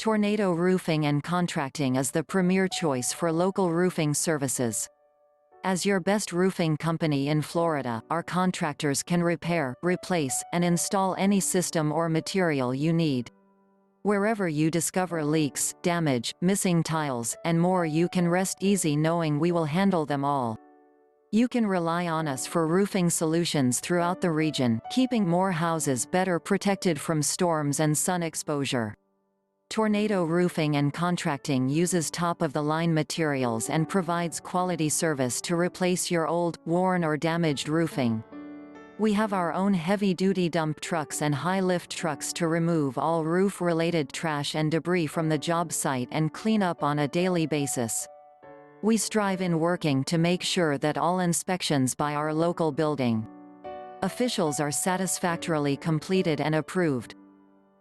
Tornado Roofing and Contracting is the premier choice for local roofing services. As your best roofing company in Florida, our contractors can repair, replace, and install any system or material you need. Wherever you discover leaks, damage, missing tiles, and more, you can rest easy knowing we will handle them all. You can rely on us for roofing solutions throughout the region, keeping more houses better protected from storms and sun exposure. Tornado Roofing and Contracting uses top-of-the-line materials and provides quality service to replace your old, worn or damaged roofing. We have our own heavy-duty dump trucks and high-lift trucks to remove all roof-related trash and debris from the job site and clean up on a daily basis. We strive in working to make sure that all inspections by our local building officials are satisfactorily completed and approved.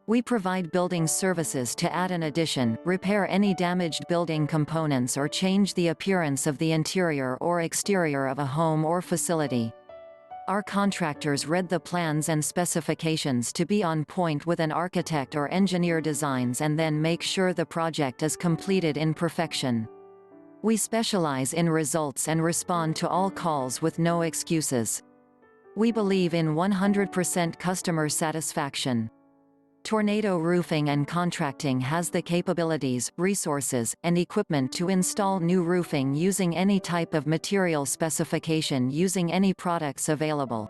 We provide building services to add an addition, repair any damaged building components or change the appearance of the interior or exterior of a home or facility. Our contractors read the plans and specifications to be on point with an architect or engineer designs and then make sure the project is completed in perfection. We specialize in results and respond to all calls with no excuses. We believe in 100% customer satisfaction. Tornado Roofing and Contracting has the capabilities, resources, and equipment to install new roofing using any type of material specification using any products available.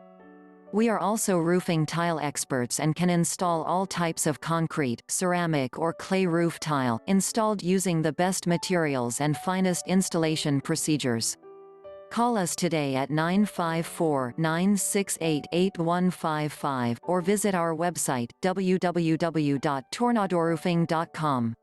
We are also roofing tile experts and can install all types of concrete, ceramic or clay roof tile, installed using the best materials and finest installation procedures. Call us today at 954-968-8155 or visit our website www.tornadoroofing.com.